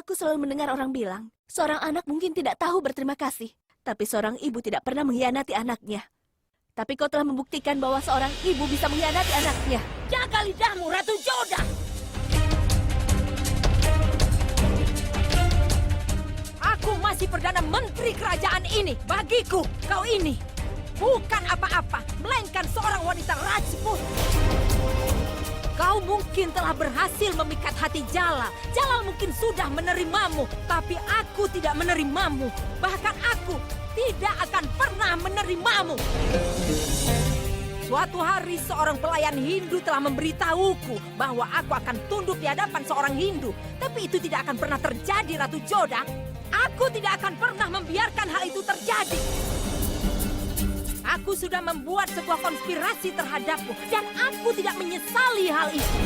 Aku selalu mendengar orang bilang, seorang anak mungkin tidak tahu berterima kasih, tapi seorang ibu tidak pernah mengkhianati anaknya. Tapi kau telah membuktikan bahwa seorang ibu bisa mengkhianati anaknya. Jaga lidahmu, Ratu Joda! Aku masih Perdana Menteri kerajaan ini. Bagiku, kau ini bukan apa-apa, melainkan seorang wanita Rajput. Kau mungkin telah berhasil memikat hati Jalal. Jalal mungkin sudah menerimamu, tapi aku tidak menerimamu. Bahkan aku tidak akan pernah menerimamu. Suatu hari seorang pelayan Hindu telah memberitahuku bahwa aku akan tunduk di hadapan seorang Hindu. Tapi itu tidak akan pernah terjadi, Ratu Joda. Aku tidak akan pernah membiarkan hal itu terjadi. Aku sudah membuat sebuah konspirasi terhadapmu dan aku tidak menyesali hal itu.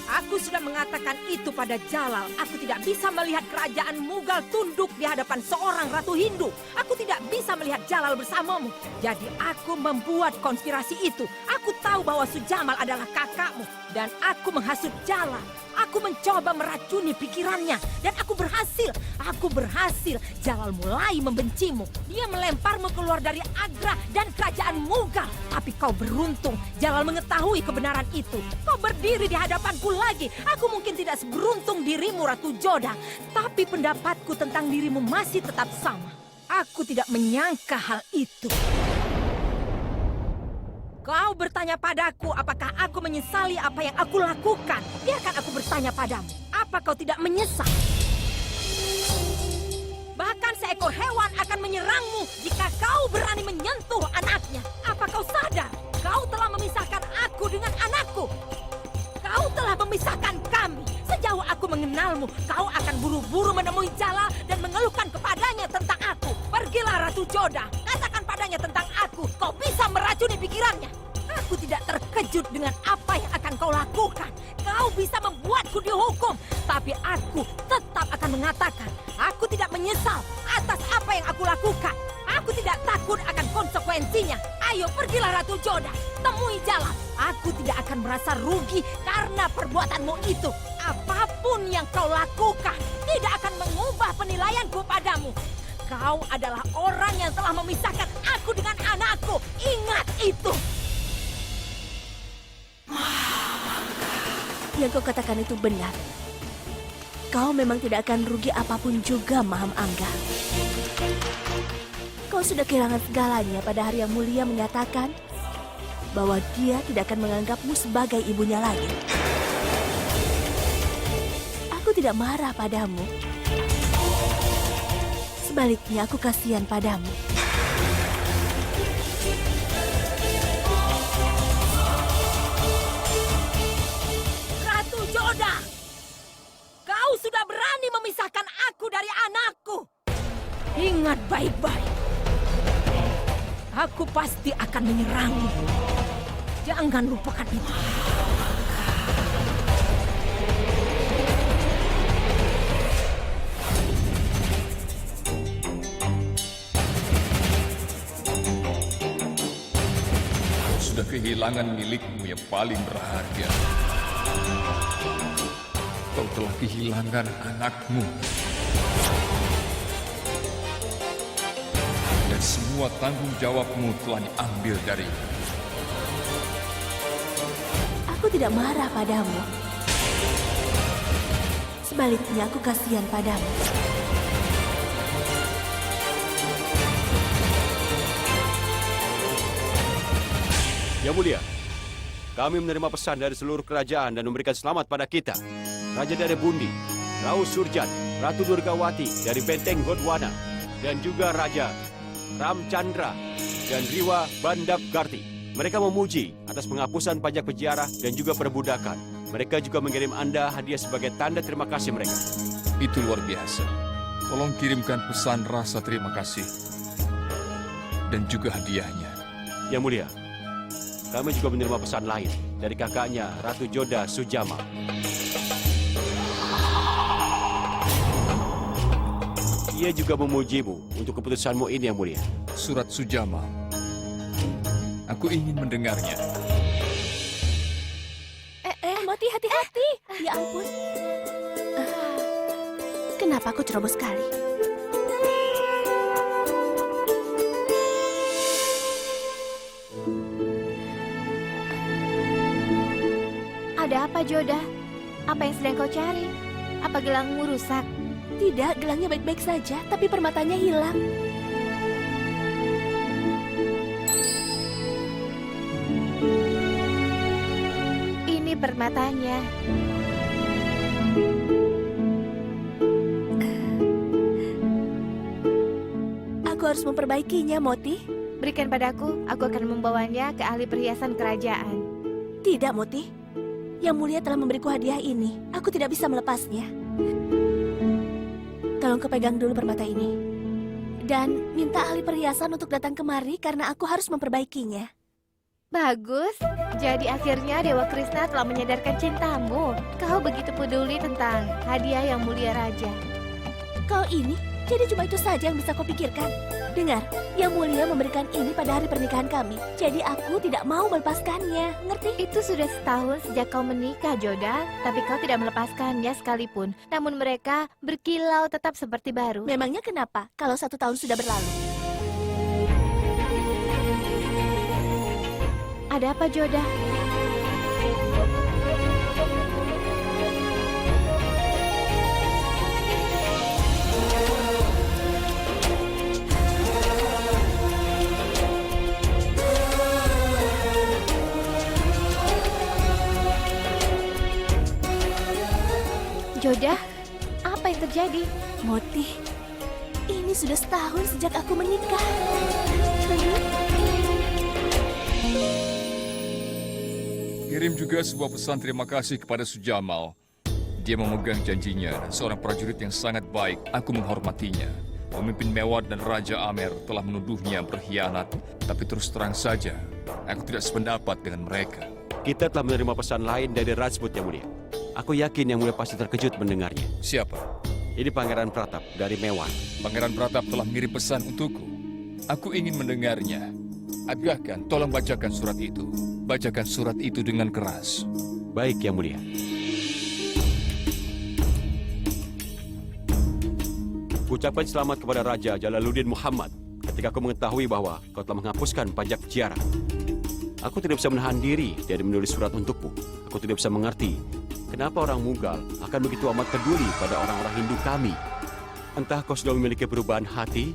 Aku sudah mengatakan itu pada Jalal. Aku tidak bisa melihat kerajaan Mughal tunduk di hadapan seorang ratu Hindu. Aku tidak bisa melihat Jalal bersamamu. Jadi aku membuat konspirasi itu. Aku tahu bahwa Sujamal adalah kakakmu dan aku menghasut Jalal. Aku mencoba meracuni pikirannya dan aku berhasil. Aku berhasil. Jalal mulai membencimu. Dia melemparmu keluar dari Agra dan kerajaan Mughal. Tapi kau beruntung. Jalal mengetahui kebenaran itu. Kau berdiri di hadapanku lagi. Aku mungkin tidak seberuntung dirimu, Ratu Joda. Tapi pendapatku tentang dirimu masih tetap sama. Aku tidak menyangka hal itu. Kau bertanya padaku apakah aku menyesali apa yang aku lakukan. Biarkan aku bertanya padamu. Apa kau tidak menyesal? Bahkan seekor hewan akan menyerangmu jika kau berani menyentuh anaknya. Apa kau sadar? Kau telah memisahkan aku dengan anakku. Kau telah memisahkan kami. Sejauh aku mengenalmu, kau akan buru-buru menemui Jalal dan mengeluhkan kepadanya tentang aku. Pergilah, Ratu Joda. Katakan padanya tentang aku. Kau bisa meracuni pikirannya. Aku tidak terkejut dengan apa yang akan kau lakukan. Kau bisa membuatku dihukum. Tapi aku tetap akan mengatakan, aku tidak menyesal atas apa yang aku lakukan. Aku tidak takut akan konsekuensinya. Ayo, pergilah, Ratu Joda. Temui Jalal. Aku tidak akan merasa rugi karena perbuatanmu itu. Apapun yang kau lakukan tidak akan mengubah penilaianku padamu. Kau adalah orang yang telah memisahkan aku dengan anakku. Ingat itu. Yang kau katakan itu benar. Kau memang tidak akan rugi apapun juga, Maham Angga. Kau sudah kehilangan segalanya pada hari yang mulia menyatakan bahwa dia tidak akan menganggapmu sebagai ibunya lagi. Aku tidak marah padamu. Sebaliknya, aku kasihan padamu. Ratu Joda, kau sudah berani memisahkan aku dari anakku. Ingat baik-baik. Aku pasti akan menyerangmu. Jangan lupakan itu. Kau sudah kehilangan milikmu yang paling berharga. Kau telah kehilangan anakmu. Dan semua tanggung jawabmu telah diambil darimu. Aku tidak marah padamu. Sebaliknya, aku kasihan padamu. Yang Mulia, kami menerima pesan dari seluruh kerajaan dan memberikan selamat pada kita. Raja dari Bundi, Rao Surjan, Ratu Durgawati dari Benteng Gondwana, dan juga Raja Ramchandra dan Riwa Bandapgarti. Mereka memuji atas penghapusan pajak peziarah dan juga perbudakan. Mereka juga mengirim Anda hadiah sebagai tanda terima kasih mereka. Itu luar biasa. Tolong kirimkan pesan rasa terima kasih. Dan juga hadiahnya. Yang Mulia, kami juga menerima pesan lain dari kakaknya Ratu Joda Sujama. Ia juga memujimu untuk keputusanmu ini, Yang Mulia. Surat Sujama. Aku ingin mendengarnya. Mati, hati-hati. Ya ampun. Kenapa aku ceroboh sekali? Ada apa, Joda? Apa yang sedang kau cari? Apa gelangmu rusak? Tidak, gelangnya baik-baik saja, tapi permatanya hilang. Ini permatanya. Aku harus memperbaikinya, Moti. Berikan padaku, aku akan membawanya ke ahli perhiasan kerajaan. Tidak, Moti. Yang Mulia telah memberiku hadiah ini. Aku tidak bisa melepasnya. Tolong kau pegang dulu permata ini. Dan minta ahli perhiasan untuk datang kemari karena aku harus memperbaikinya. Bagus. Jadi akhirnya Dewa Krishna telah menyadarkan cintamu. Kau begitu peduli tentang hadiah yang mulia raja. Kau ini, jadi cuma itu saja yang bisa kau pikirkan. Dengar, Yang Mulia memberikan ini pada hari pernikahan kami. Jadi aku tidak mau melepaskannya, ngerti? Itu sudah setahun sejak kau menikah, Joda. Tapi kau tidak melepaskannya sekalipun. Namun mereka berkilau tetap seperti baru. Memangnya kenapa kalau 1 tahun sudah berlalu? Ada apa, Joda? Joda, apa yang terjadi? Moti, ini sudah setahun sejak aku menikah. Kirim juga sebuah pesan terima kasih kepada Sujamal. Dia memegang janjinya dan seorang prajurit yang sangat baik. Aku menghormatinya. Pemimpin Mewat dan Raja Amer telah menuduhnya berkhianat. Tapi terus terang saja, aku tidak sependapat dengan mereka. Kita telah menerima pesan lain dari Rajput Yang Mulia. Aku yakin Yang Mulia pasti terkejut mendengarnya. Siapa? Ini Pangeran Pratap dari Mewat. Pangeran Pratap telah mengirim pesan untukku. Aku ingin mendengarnya. Agahkan, tolong bacakan surat itu. Bacakan surat itu dengan keras. Baik, Yang Mulia. Ucapkan selamat kepada Raja Jalaluddin Muhammad ketika kau mengetahui bahwa kau telah menghapuskan pajak ziarah. Aku tidak bisa menahan diri dari menulis surat untukmu. Aku tidak bisa mengerti kenapa orang Mughal akan begitu amat peduli pada orang-orang Hindu kami. Entah kau sudah memiliki perubahan hati,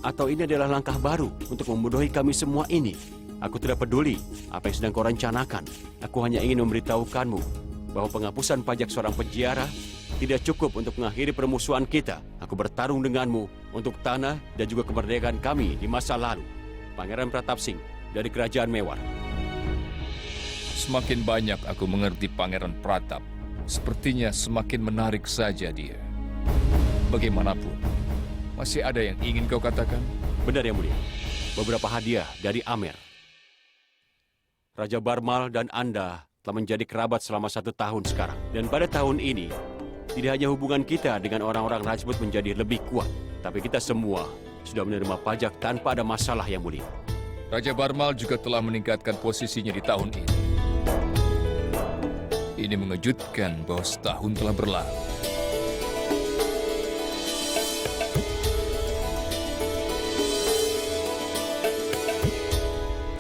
atau ini adalah langkah baru untuk membodohi kami semua ini. Aku tidak peduli apa yang sedang kau rencanakan. Aku hanya ingin memberitahukanmu bahwa penghapusan pajak seorang penjara tidak cukup untuk mengakhiri permusuhan kita. Aku bertarung denganmu untuk tanah dan juga kemerdekaan kami di masa lalu. Pangeran Pratap Singh dari Kerajaan Mewar. Semakin banyak aku mengerti Pangeran Pratap, sepertinya semakin menarik saja dia. Bagaimanapun, masih ada yang ingin kau katakan? Benar, Yang Mulia. Beberapa hadiah dari Amer. Raja Barmal dan Anda telah menjadi kerabat selama 1 tahun sekarang. Dan pada tahun ini, tidak hanya hubungan kita dengan orang-orang Rajput menjadi lebih kuat, tapi kita semua sudah menerima pajak tanpa ada masalah, Yang Mulia. Raja Barmal juga telah meningkatkan posisinya di tahun ini. Ini mengejutkan bahwa setahun telah berlalu.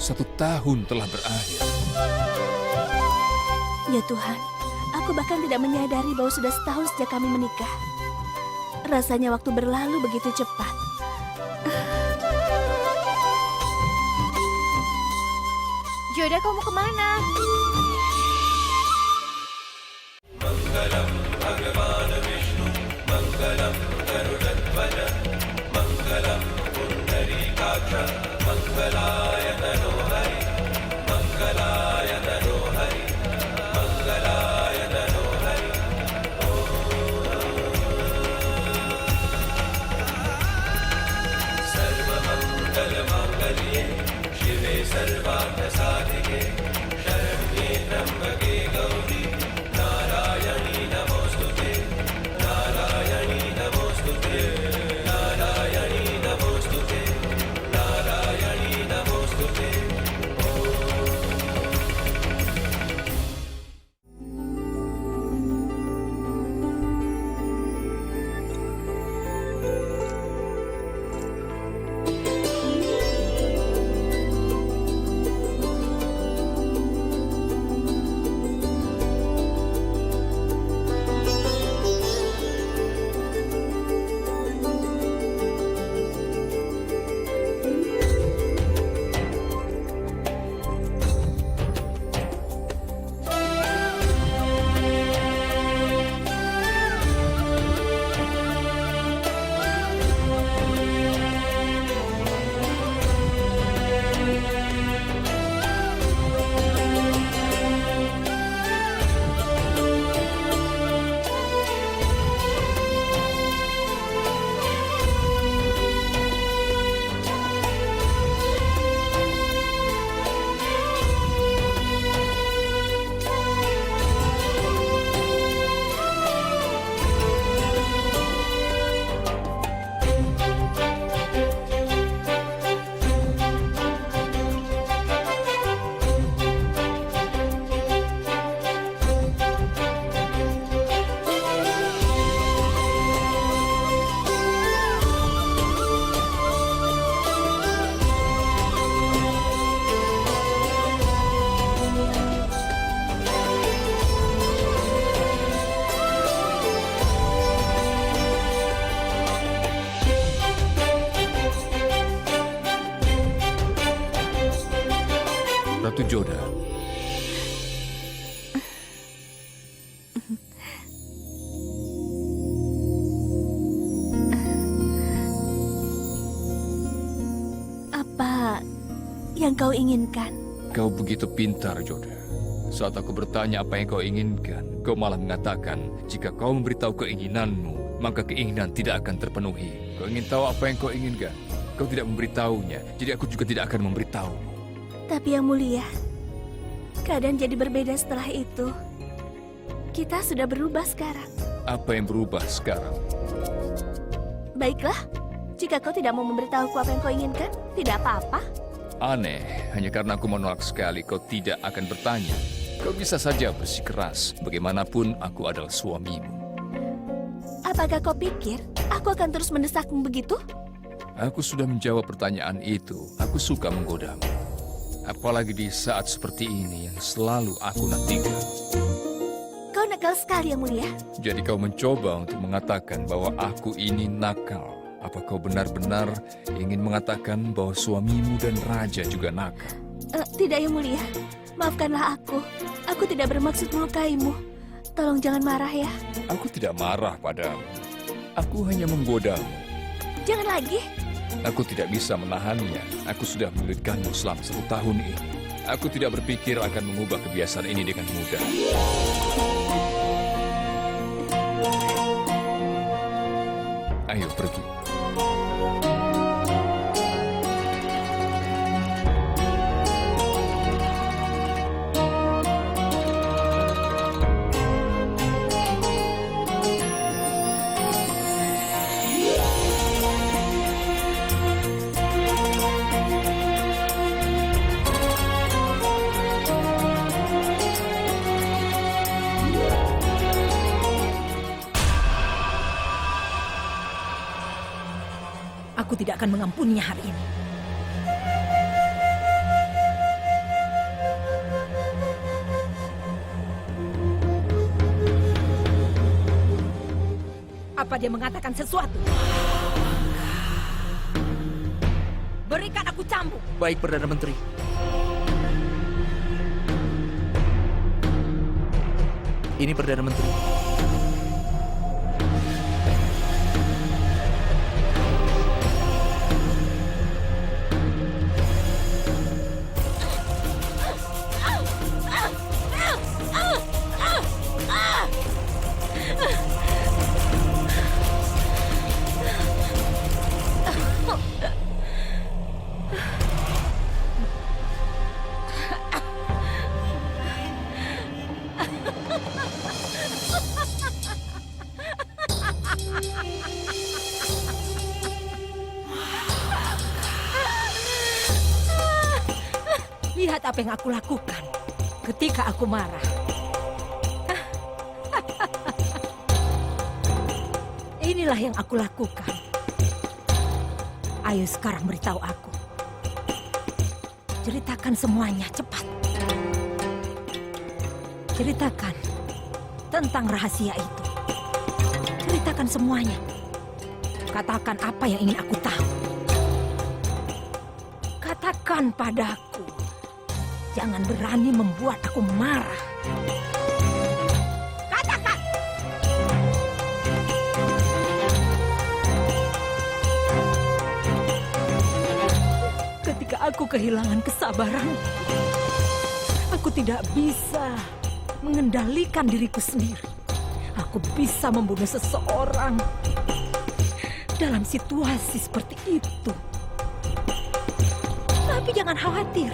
Satu tahun telah berakhir. Ya Tuhan, aku bahkan tidak menyadari bahwa sudah setahun sejak kami menikah. Rasanya waktu berlalu begitu cepat. Joda, kau mau kemana? Joda. Apa yang kau inginkan? Kau begitu pintar, Joda. Saat aku bertanya apa yang kau inginkan, kau malah mengatakan, jika kau memberitahu keinginanmu, maka keinginan tidak akan terpenuhi. Kau ingin tahu apa yang kau inginkan? Kau tidak memberitahunya, jadi aku juga tidak akan memberitahu. Tapi Yang Mulia, keadaan jadi berbeda setelah itu. Kita sudah berubah sekarang. Apa yang berubah sekarang? Baiklah, jika kau tidak mau memberitahuku apa yang kau inginkan, tidak apa-apa. Aneh, hanya karena aku menolak sekali, kau tidak akan bertanya. Kau bisa saja bersikeras, bagaimanapun aku adalah suamimu. Apakah kau pikir aku akan terus mendesakmu begitu? Aku sudah menjawab pertanyaan itu. Aku suka menggodamu. Apalagi di saat seperti ini yang selalu aku nantikan. Kau nakal sekali, Yang Mulia. Jadi kau mencoba untuk mengatakan bahwa aku ini nakal. Apa kau benar-benar ingin mengatakan bahwa suamimu dan raja juga nakal? Tidak, Yang Mulia. Maafkanlah aku. Aku tidak bermaksud melukaimu. Tolong jangan marah ya. Aku tidak marah padamu. Aku hanya menggodamu. Jangan lagi. Aku tidak bisa menahannya. Aku sudah menyulitkanmu selama 1 tahun ini. Aku tidak berpikir akan mengubah kebiasaan ini dengan mudah. Ayo pergi. Aku tidak akan mengampuninya hari ini. Apa dia mengatakan sesuatu? Berikan aku cambuk. Baik, Perdana Menteri. Ini Perdana Menteri. Lihat apa yang aku lakukan ketika aku marah. Inilah yang aku lakukan. Ayo sekarang beritahu aku. Ceritakan semuanya, cepat. Ceritakan tentang rahasia itu. Ceritakan semuanya. Katakan apa yang ingin aku tahu. Katakan padaku. Jangan berani membuat aku marah. Katakan! Ketika aku kehilangan kesabaran, aku tidak bisa mengendalikan diriku sendiri. Aku bisa membunuh seseorang dalam situasi seperti itu. Tapi jangan khawatir.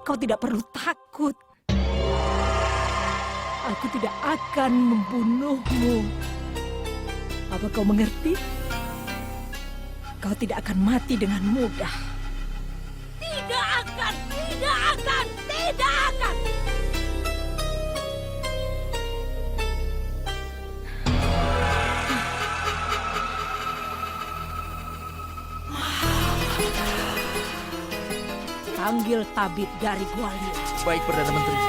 Kau tidak perlu takut. Aku tidak akan membunuhmu. Apa kau mengerti? Kau tidak akan mati dengan mudah. Tidak akan, tidak akan, tidak akan. Panggil tabib dari Gwalior. Baik, Perdana Menteri.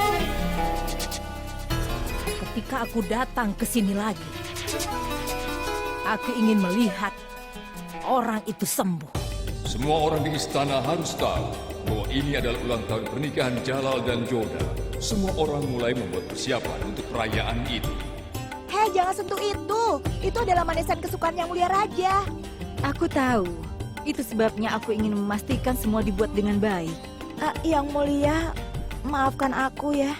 Ketika aku datang ke sini lagi, aku ingin melihat orang itu sembuh. Semua orang di istana harus tahu bahwa ini adalah ulang tahun pernikahan Jalal dan Joda, semua orang mulai membuat persiapan untuk perayaan itu. Hei, jangan sentuh itu. Itu adalah manisan kesukaan Yang Mulia Raja. Aku tahu. Itu sebabnya aku ingin memastikan semua dibuat dengan baik. Yang Mulia, maafkan aku ya.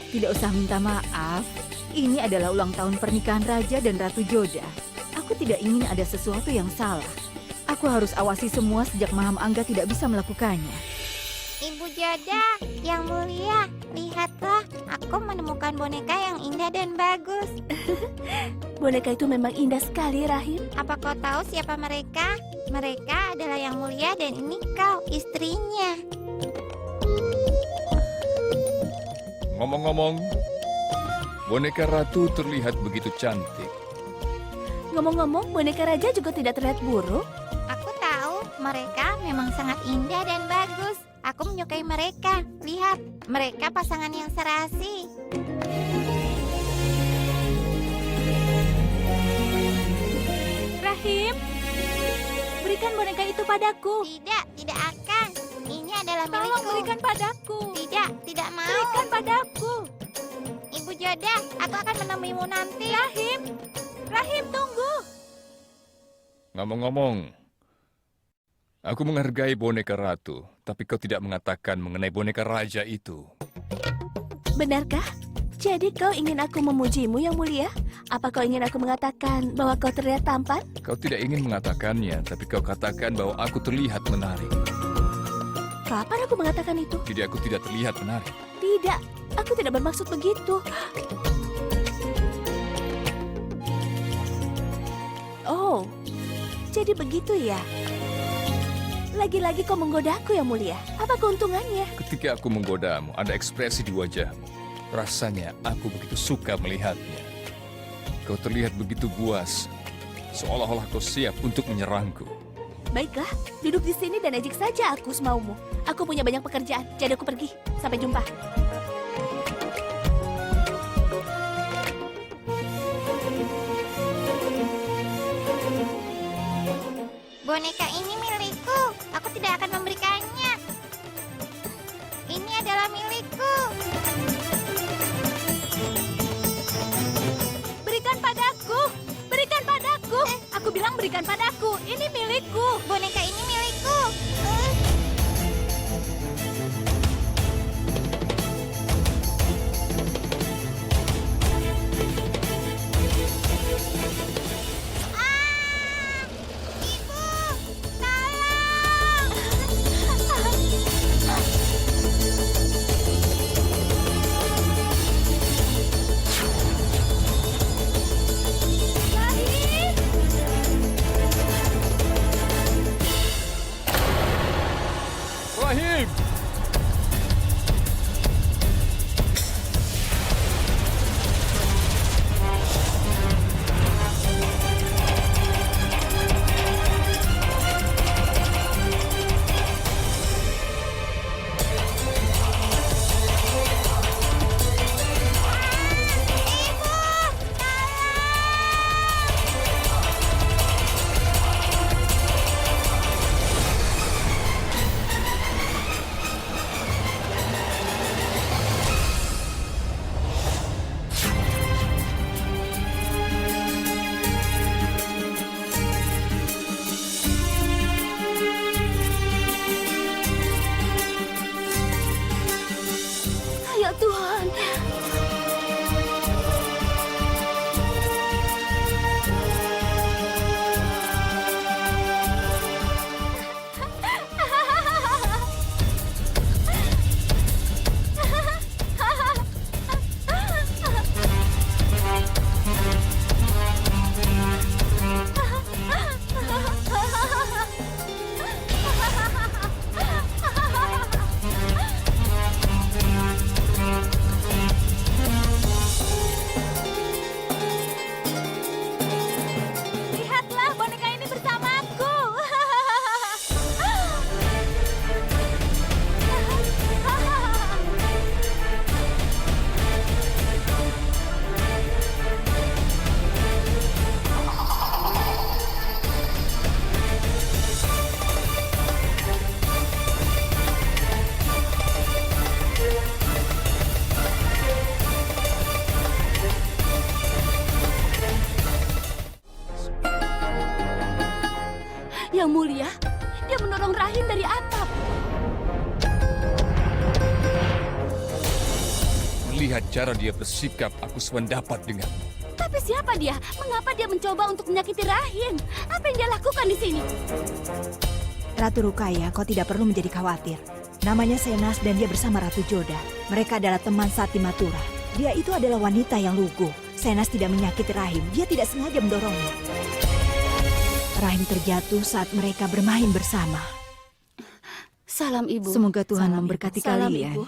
Tidak usah minta maaf. Ini adalah ulang tahun pernikahan Raja dan Ratu Joda. Aku tidak ingin ada sesuatu yang salah. Aku harus awasi semua sejak Maham Angga tidak bisa melakukannya. Ibu Joda, Yang Mulia, lihatlah, aku menemukan boneka yang indah dan bagus. Boneka itu memang indah sekali, Rahim. Apa kau tahu siapa mereka? Mereka adalah Yang Mulia dan ini kau, istrinya. Ngomong-ngomong, boneka ratu terlihat begitu cantik. Ngomong-ngomong, boneka raja juga tidak terlihat buruk. Aku tahu, mereka memang sangat indah dan bagus. Aku menyukai mereka. Lihat, mereka pasangan yang serasi. Rahim, berikan boneka itu padaku. Tidak, tidak akan. Ini adalah Tolong milikku. berikan padaku. Tidak, tidak mau. Berikan padaku. Ibu Joda, aku akan menemuimu nanti. Rahim, tunggu. Ngomong-ngomong, aku menghargai boneka ratu, tapi kau tidak mengatakan mengenai boneka raja itu. Benarkah? Jadi kau ingin aku memujimu, Yang Mulia? Apa kau ingin aku mengatakan bahwa kau terlihat tampan? Kau tidak ingin mengatakannya, tapi kau katakan bahwa aku terlihat menarik. Kapan aku mengatakan itu? Jadi aku tidak terlihat menarik. Tidak, aku tidak bermaksud begitu. Oh, jadi begitu ya? Lagi-lagi kau menggodaku, Yang Mulia. Apa keuntungannya? Ketika aku menggodamu, ada ekspresi di wajahmu. Rasanya aku begitu suka melihatnya. Kau terlihat begitu buas, seolah-olah kau siap untuk menyerangku. Baiklah, duduk di sini dan ejek saja aku semaumu. Aku punya banyak pekerjaan, jadi aku pergi. Sampai jumpa. Boneka ini milikku. Aku tidak akan memberikannya. Ini adalah milikku. Berikan padaku. Berikan padaku. Aku bilang berikan padaku. Ini milikku. Boneka ini milikku. Yang mulia, dia mendorong Rahim dari atap. Melihat cara dia bersikap, aku sependapat dengan. Tapi siapa dia? Mengapa dia mencoba untuk menyakiti Rahim? Apa yang dia lakukan di sini? Ratu Rukaya, kau tidak perlu menjadi khawatir. Namanya Senas dan dia bersama Ratu Joda. Mereka adalah teman saat di Mathura. Dia itu adalah wanita yang lugu. Senas tidak menyakiti Rahim, dia tidak sengaja mendorongnya. Rahim terjatuh saat mereka bermain bersama. Salam ibu. Semoga Tuhan memberkati Salam kalian. ibu.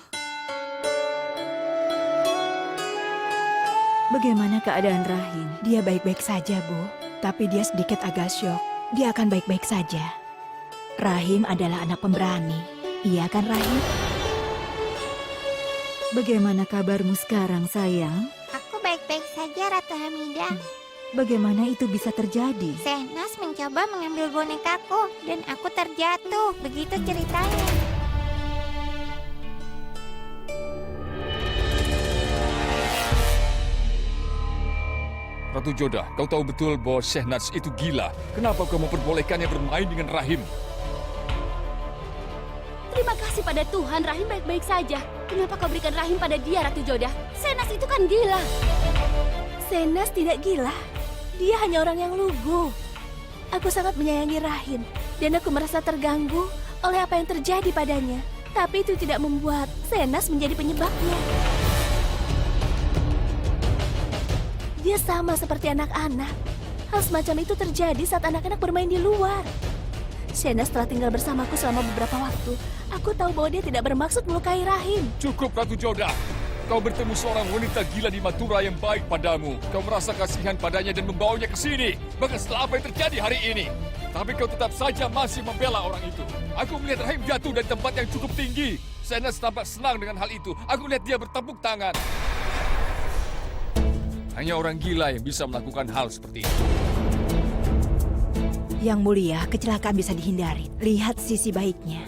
Bagaimana keadaan Rahim? Dia baik-baik saja, Bu. Tapi dia sedikit agak syok. Dia akan baik-baik saja. Rahim adalah anak pemberani. Iya kan, Rahim? Bagaimana kabarmu sekarang, sayang? Aku baik-baik saja, Ratu Hamidah. Bagaimana itu bisa terjadi? Senas mencoba mengambil bonekaku dan aku terjatuh. Begitu ceritanya. Ratu Joda, kau tahu betul bahwa Shehnaz itu gila. Kenapa kau memperbolehkannya bermain dengan Rahim? Terima kasih pada Tuhan, Rahim baik-baik saja. Kenapa kau berikan Rahim pada dia, Ratu Joda? Senas itu kan gila. Senas tidak gila. Dia hanya orang yang lugu. Aku sangat menyayangi Rahim, dan aku merasa terganggu oleh apa yang terjadi padanya. Tapi itu tidak membuat Senas menjadi penyebabnya. Dia sama seperti anak-anak. Hal semacam itu terjadi saat anak-anak bermain di luar. Senas telah tinggal bersamaku selama beberapa waktu. Aku tahu bahwa dia tidak bermaksud melukai Rahim. Cukup, Ratu Joda. Kau bertemu seorang wanita gila di Mathura yang baik padamu. Kau merasa kasihan padanya dan membawanya ke sini. Bahkan setelah apa yang terjadi hari ini. Tapi kau tetap saja masih membela orang itu. Aku melihat Rahim jatuh dari tempat yang cukup tinggi. Senas tampak senang dengan hal itu. Aku melihat dia bertepuk tangan. Hanya orang gila yang bisa melakukan hal seperti itu. Yang mulia, kecelakaan bisa dihindari. Lihat sisi baiknya.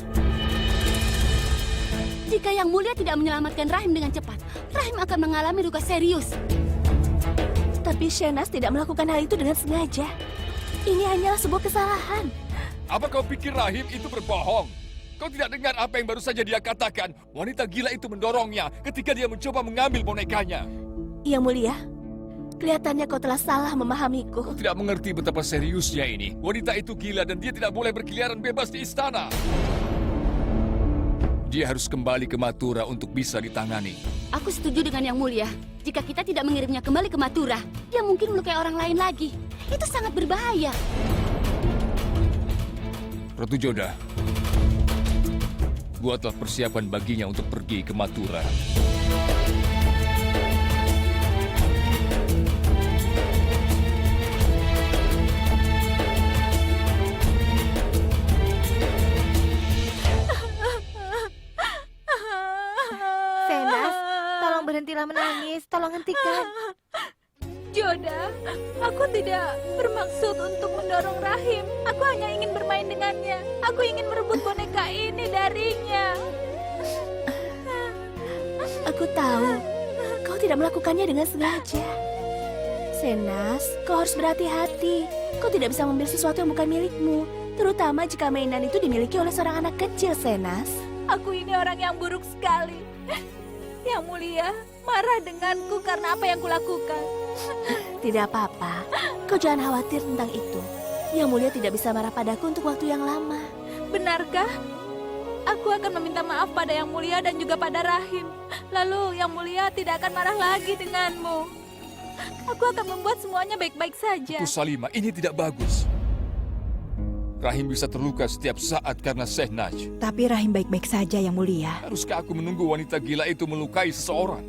Jika Yang Mulia tidak menyelamatkan Rahim dengan cepat, Rahim akan mengalami luka serius. Tapi Shehnaz tidak melakukan hal itu dengan sengaja. Ini hanyalah sebuah kesalahan. Apa kau pikir Rahim itu berbohong? Kau tidak dengar apa yang baru saja dia katakan? Wanita gila itu mendorongnya ketika dia mencoba mengambil bonekanya. Yang Mulia, kelihatannya kau telah salah memahamiku. Kau tidak mengerti betapa seriusnya ini. Wanita itu gila dan dia tidak boleh berkeliaran bebas di istana. Dia harus kembali ke Mathura untuk bisa ditangani. Aku setuju dengan Yang Mulia. Jika kita tidak mengirimnya kembali ke Mathura, dia mungkin melukai orang lain lagi. Itu sangat berbahaya. Ratu Joda, buatlah persiapan baginya untuk pergi ke Mathura. Senas, tolong berhentilah menangis. Tolong hentikan. Joda, aku tidak bermaksud untuk mendorong Rahim. Aku hanya ingin bermain dengannya. Aku ingin merebut boneka ini darinya. Aku tahu, kau tidak melakukannya dengan sengaja. Senas, kau harus berhati-hati. Kau tidak bisa mengambil sesuatu yang bukan milikmu. Terutama jika mainan itu dimiliki oleh seorang anak kecil, Senas. Aku ini orang yang buruk sekali. Yang Mulia, marah denganku karena apa yang kulakukan. Tidak apa-apa, kau jangan khawatir tentang itu. Yang Mulia tidak bisa marah padaku untuk waktu yang lama. Benarkah? Aku akan meminta maaf pada Yang Mulia dan juga pada Rahim. Lalu Yang Mulia tidak akan marah lagi denganmu. Aku akan membuat semuanya baik-baik saja. Itu Salima, ini tidak bagus. Rahim bisa terluka setiap saat karena Shehnaz. Tapi Rahim baik-baik saja, Yang Mulia. Haruskah aku menunggu wanita gila itu melukai seseorang?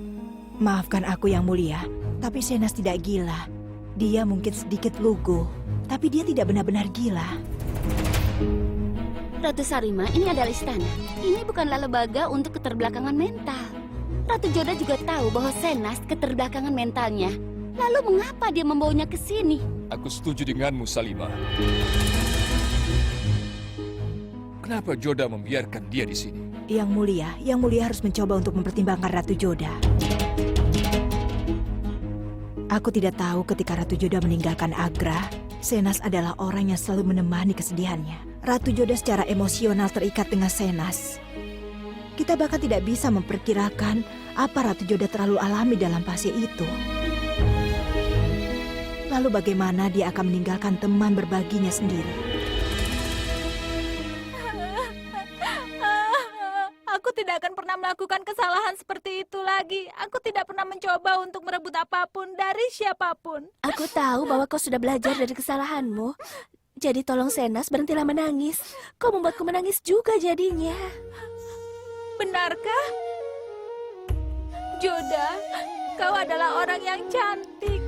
Maafkan aku, Yang Mulia. Tapi Senas tidak gila. Dia mungkin sedikit lugu. Tapi dia tidak benar-benar gila. Ratu Sarima, ini adalah istana. Ini bukanlah lembaga untuk keterbelakangan mental. Ratu Joda juga tahu bahwa Senas keterbelakangan mentalnya. Lalu mengapa dia membawanya ke sini? Aku setuju denganmu, Salima. Kenapa Joda membiarkan dia di sini? Yang Mulia harus mencoba untuk mempertimbangkan Ratu Joda. Aku tidak tahu ketika Ratu Joda meninggalkan Agra, Senas adalah orang yang selalu menemani kesedihannya. Ratu Joda secara emosional terikat dengan Senas. Kita bahkan tidak bisa memperkirakan apa Ratu Joda terlalu alami dalam fase itu. Lalu bagaimana dia akan meninggalkan teman berbaginya sendiri? Aku tidak akan pernah melakukan kesalahan seperti itu lagi. Aku tidak pernah mencoba untuk merebut apapun dari siapapun. Aku tahu bahwa kau sudah belajar dari kesalahanmu. Jadi tolong Senas, berhentilah menangis. Kau membuatku menangis juga jadinya. Benarkah? Joda, kau adalah orang yang cantik.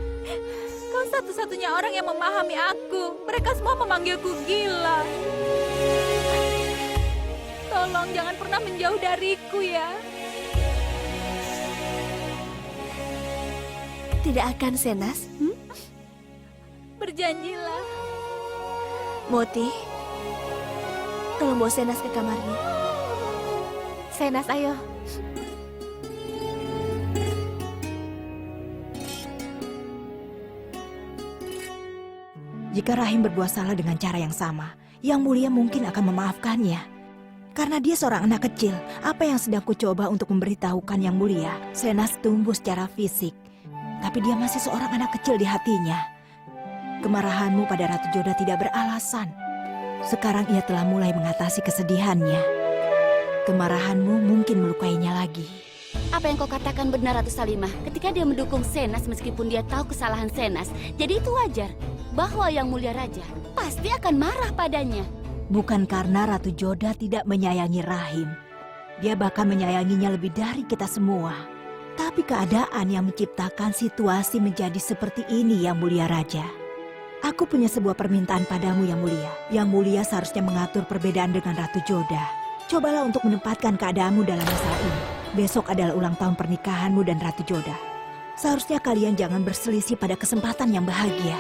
Kau satu-satunya orang yang memahami aku. Mereka semua memanggilku gila. Tolong jangan pernah menjauh dariku ya. Tidak akan, Senas. Berjanjilah. Moti, tolong bawa Senas ke kamarnya. Senas, ayo. Jika Rahim berbuat salah dengan cara yang sama, Yang Mulia mungkin akan memaafkannya. Karena dia seorang anak kecil, apa yang sedang kucoba untuk memberitahukan Yang Mulia, Senas tumbuh secara fisik. Tapi dia masih seorang anak kecil di hatinya. Kemarahanmu pada Ratu Joda tidak beralasan. Sekarang ia telah mulai mengatasi kesedihannya. Kemarahanmu mungkin melukainya lagi. Apa yang kau katakan benar, Ratu Salimah. Ketika dia mendukung Senas meskipun dia tahu kesalahan Senas, jadi itu wajar bahwa Yang Mulia Raja pasti akan marah padanya. Bukan karena Ratu Joda tidak menyayangi Rahim. Dia bahkan menyayanginya lebih dari kita semua. Tapi keadaan yang menciptakan situasi menjadi seperti ini, Yang Mulia Raja. Aku punya sebuah permintaan padamu, Yang Mulia. Yang Mulia seharusnya mengatur perbedaan dengan Ratu Joda. Cobalah untuk menempatkan keadaanmu dalam masalah ini. Besok adalah ulang tahun pernikahanmu dan Ratu Joda. Seharusnya kalian jangan berselisih pada kesempatan yang bahagia.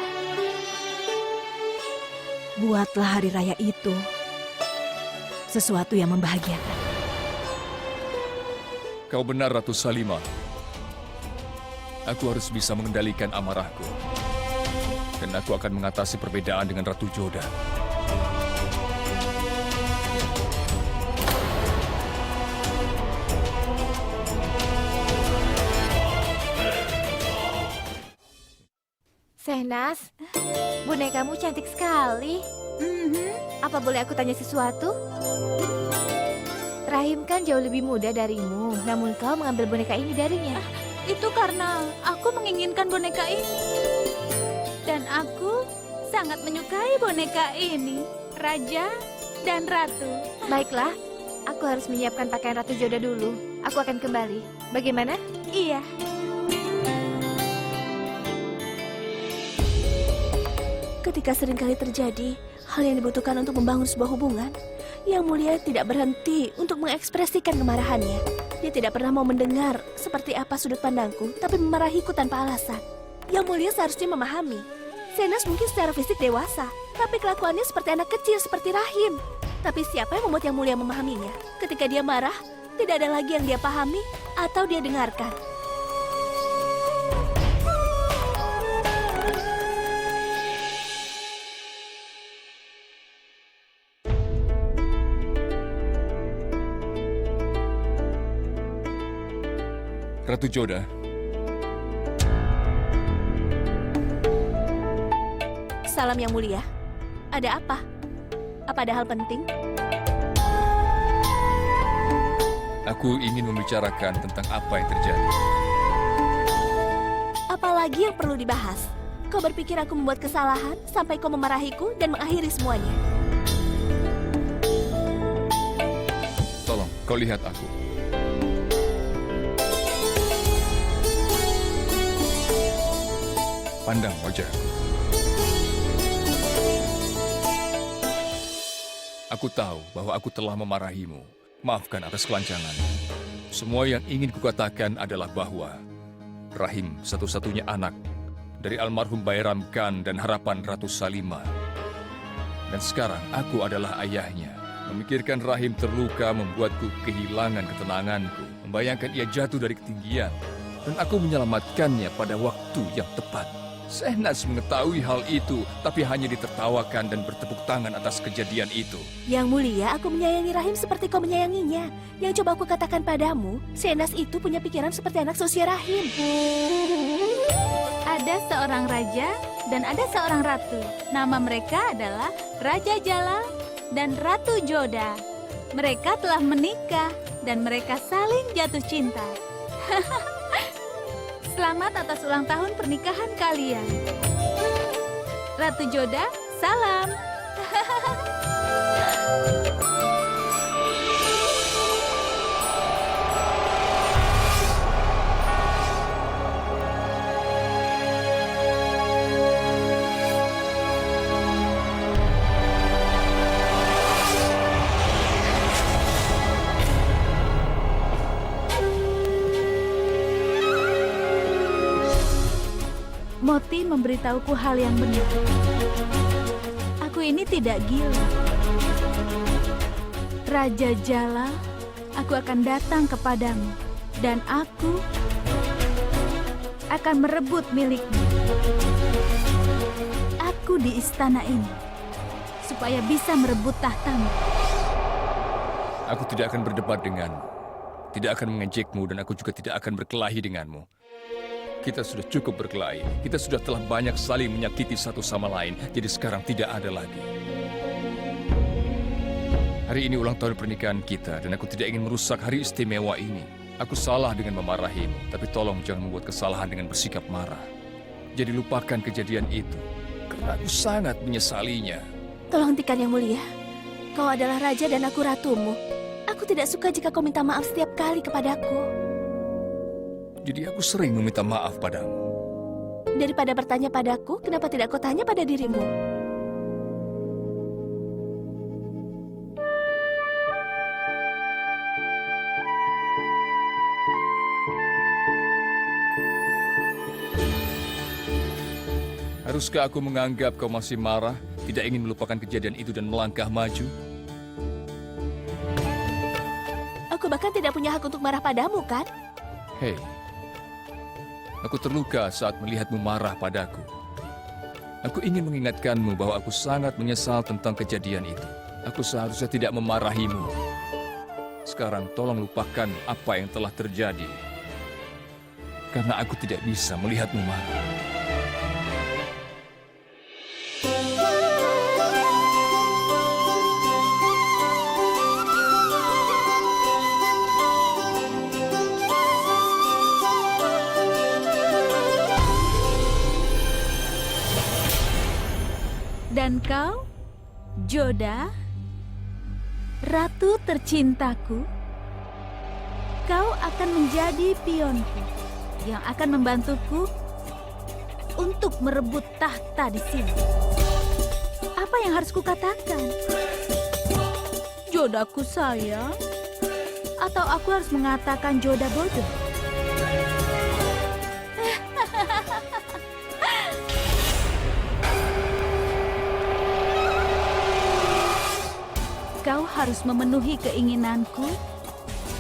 Buatlah hari raya itu sesuatu yang membahagiakan. Kau benar, Ratu Salimah. Aku harus bisa mengendalikan amarahku. Dan aku akan mengatasi perbedaan dengan Ratu Joda. Senas, bonekamu cantik sekali. Apa boleh aku tanya sesuatu? Rahim kan jauh lebih muda darimu, namun kau mengambil boneka ini darinya. Itu karena aku menginginkan boneka ini. Dan aku sangat menyukai boneka ini. Raja dan Ratu. Baiklah, aku harus menyiapkan pakaian Ratu Joda dulu. Aku akan kembali. Bagaimana? Iya. Ketika seringkali terjadi hal yang dibutuhkan untuk membangun sebuah hubungan, Yang Mulia tidak berhenti untuk mengekspresikan kemarahannya. Dia tidak pernah mau mendengar seperti apa sudut pandangku, tapi memarahiku tanpa alasan. Yang Mulia seharusnya memahami. Senas mungkin secara fisik dewasa, tapi kelakuannya seperti anak kecil seperti Rahim. Tapi siapa yang membuat Yang Mulia memahaminya? Ketika dia marah, tidak ada lagi yang dia pahami atau dia dengarkan. Ratu Joda, Salam Yang Mulia. Ada apa? Apa ada hal penting? aku ingin membicarakan tentang apa yang terjadi. Apalagi yang perlu dibahas? Kau berpikir aku membuat kesalahan sampai kau memarahiku dan mengakhiri semuanya? Tolong, kau lihat aku. Pandang wajahku. Aku tahu bahwa aku telah memarahimu. Maafkan atas kelancangan. Semua yang ingin kukatakan adalah bahwa Rahim satu-satunya anak dari almarhum Bayram Khan dan harapan Ratu Salimah. Dan sekarang aku adalah ayahnya. Memikirkan Rahim terluka membuatku kehilangan ketenanganku. Membayangkan ia jatuh dari ketinggian. Dan aku menyelamatkannya pada waktu yang tepat. Sehnas mengetahui hal itu, tapi hanya ditertawakan dan bertepuk tangan atas kejadian itu. Yang mulia, aku menyayangi Rahim seperti kau menyayanginya. Yang coba aku katakan padamu, Sehnas itu punya pikiran seperti anak seusia Rahim. Ada seorang raja dan ada seorang ratu. Nama mereka adalah Raja Jalal dan Ratu Joda. Mereka telah menikah dan mereka saling jatuh cinta. Selamat atas ulang tahun pernikahan kalian. Ratu Joda, salam. Moti memberitahuku hal yang benar. Aku ini tidak gila. Raja Jalal, aku akan datang kepadamu dan aku akan merebut milikmu. Aku di istana ini supaya bisa merebut tahtamu. Aku tidak akan berdebat denganmu, tidak akan mengejekmu, dan aku juga tidak akan berkelahi denganmu. Kita sudah cukup berkelahi. Kita sudah telah banyak saling menyakiti satu sama lain. Jadi sekarang tidak ada lagi. Hari ini ulang tahun pernikahan kita dan aku tidak ingin merusak hari istimewa ini. Aku salah dengan memarahimu, tapi tolong jangan membuat kesalahan dengan bersikap marah. Jadi lupakan kejadian itu, karena aku sangat menyesalinya. Tolong hentikan Yang Mulia. Kau adalah raja dan aku ratumu. Aku tidak suka jika kau minta maaf setiap kali kepadaku. Jadi aku sering meminta maaf padamu. Daripada bertanya padaku, kenapa tidak kau tanya pada dirimu? Haruskah aku menganggap kau masih marah, tidak ingin melupakan kejadian itu dan melangkah maju? Aku bahkan tidak punya hak untuk marah padamu, kan? Hei, aku terluka saat melihatmu marah padaku. Aku ingin mengingatkanmu bahwa aku sangat menyesal tentang kejadian itu. Aku seharusnya tidak memarahimu. Sekarang tolong lupakan apa yang telah terjadi. Karena aku tidak bisa melihatmu marah. Dan kau, Joda, ratu tercintaku, kau akan menjadi pionku yang akan membantuku untuk merebut tahta di sini. Apa yang harus kukatakan? Jodaku sayang? Atau aku harus mengatakan Joda bodoh? Kau harus memenuhi keinginanku,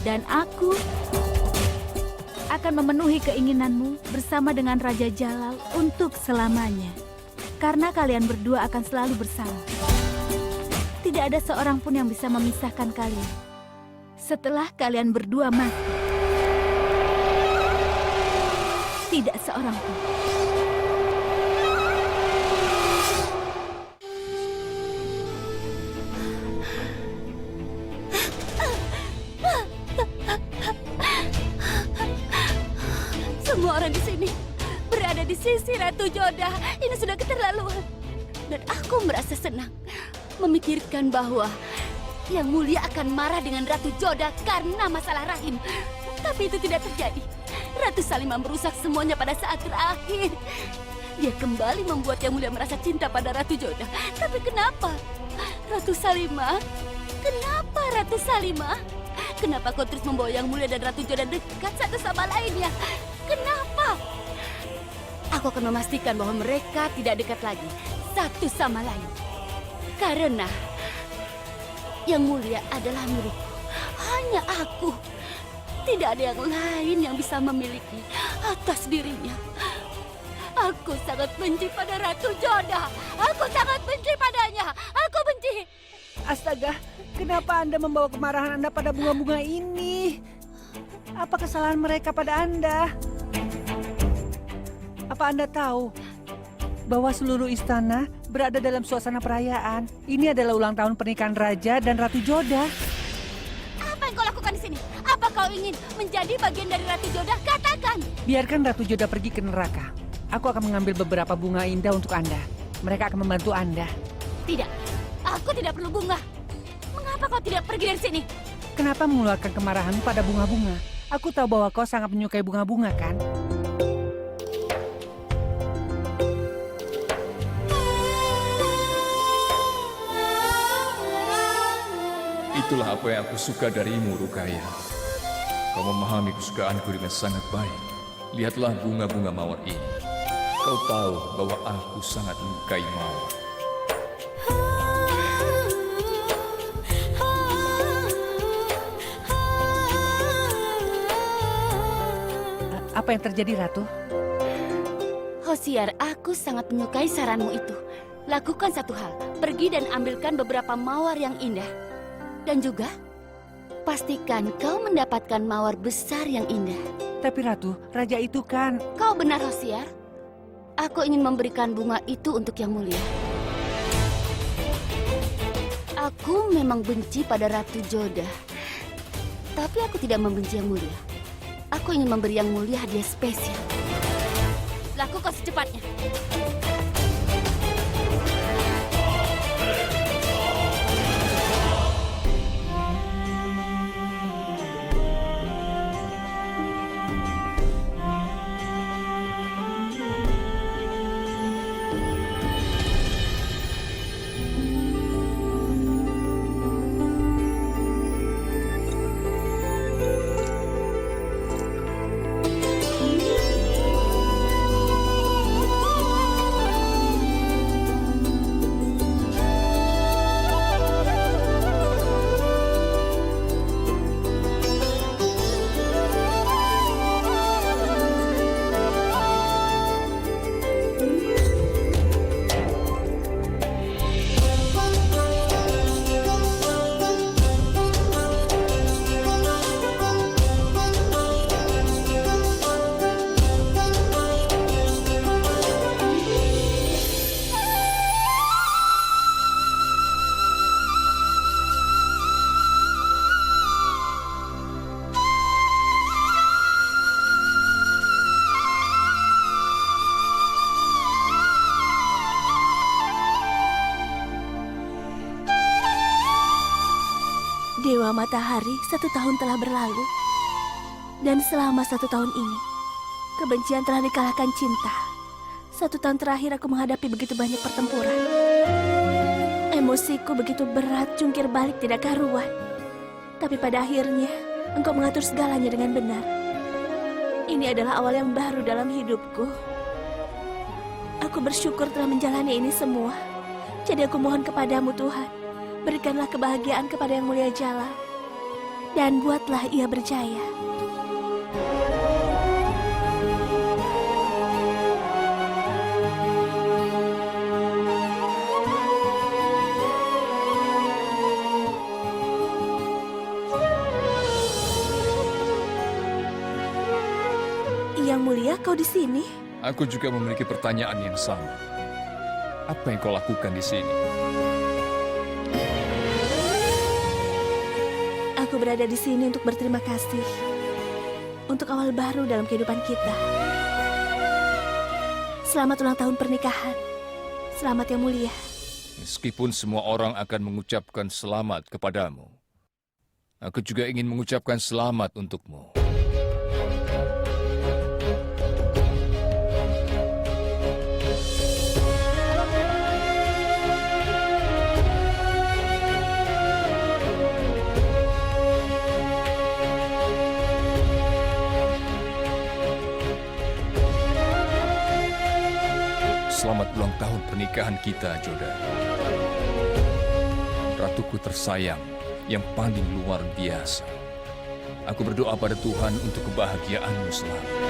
dan aku akan memenuhi keinginanmu bersama dengan Raja Jalal untuk selamanya. Karena kalian berdua akan selalu bersama. Tidak ada seorang pun yang bisa memisahkan kalian setelah kalian berdua mati. Tidak seorang pun. Semua orang di sini berada di sisi Ratu Joda. Ini sudah keterlaluan. Dan aku merasa senang memikirkan bahwa Yang Mulia akan marah dengan Ratu Joda karena masalah rahim. Tapi itu tidak terjadi. Ratu Salimah merusak semuanya pada saat terakhir. Dia kembali membuat Yang Mulia merasa cinta pada Ratu Joda. Tapi kenapa? Ratu Salimah? Kenapa Ratu Salimah? Kenapa kau terus membawa Yang Mulia dan Ratu Joda dekat satu sama lainnya? Kenapa? Aku akan memastikan bahwa mereka tidak dekat lagi satu sama lain. Karena Yang Mulia adalah milikku. Hanya aku. Tidak ada yang lain yang bisa memiliki atas dirinya. Aku sangat benci pada Ratu Joda. Aku sangat benci padanya. Aku benci. Astaga, kenapa Anda membawa kemarahan Anda pada bunga-bunga ini? Apa kesalahan mereka pada Anda? Apa Anda tahu bahwa seluruh istana berada dalam suasana perayaan? Ini adalah ulang tahun pernikahan Raja dan Ratu Joda. Apa yang kau lakukan di sini? Apa kau ingin menjadi bagian dari Ratu Joda? Katakan. Biarkan Ratu Joda pergi ke neraka. Aku akan mengambil beberapa bunga indah untuk Anda. Mereka akan membantu Anda. Tidak, aku tidak perlu bunga. Mengapa kau tidak pergi dari sini? Kenapa mengeluarkan kemarahanmu pada bunga-bunga? Aku tahu bahwa kau sangat menyukai bunga-bunga, kan? Itulah apa yang aku suka darimu, Rukaya. Kau memahami kesukaanku dengan sangat baik. Lihatlah bunga-bunga mawar ini. Kau tahu bahwa aku sangat menyukai mawar. Apa yang terjadi, Ratu? Hosiar, aku sangat menyukai saranmu itu. Lakukan satu hal, pergi dan ambilkan beberapa mawar yang indah. Dan juga, pastikan kau mendapatkan mawar besar yang indah. Tapi Ratu, Raja itu kan... Kau benar, Hosiar. Aku ingin memberikan bunga itu untuk Yang Mulia. Aku memang benci pada Ratu Joda. Tapi aku tidak membenci Yang Mulia. Aku ingin memberi Yang Mulia hadiah spesial. Lakukan secepatnya. Dewa Matahari, 1 tahun telah berlalu. Dan selama 1 tahun ini, kebencian telah dikalahkan cinta. 1 tahun terakhir aku menghadapi begitu banyak pertempuran. Emosiku begitu berat, jungkir balik tidak karuan. Tapi pada akhirnya, engkau mengatur segalanya dengan benar. Ini adalah awal yang baru dalam hidupku. Aku bersyukur telah menjalani ini semua. Jadi aku mohon kepadamu, Tuhan. Berikanlah kebahagiaan kepada Yang Mulia Jalal. Dan buatlah ia berjaya. Yang Mulia, kau di sini? Aku juga memiliki pertanyaan yang sama. Apa yang kau lakukan di sini? Aku berada di sini untuk berterima kasih. Untuk awal baru dalam kehidupan kita. Selamat ulang tahun pernikahan. Selamat Yang Mulia. Meskipun semua orang akan mengucapkan selamat kepadamu, aku juga ingin mengucapkan selamat untukmu. Selamat ulang tahun pernikahan kita, Joda. Ratuku tersayang, yang paling luar biasa. Aku berdoa pada Tuhan untuk kebahagiaanmu selalu.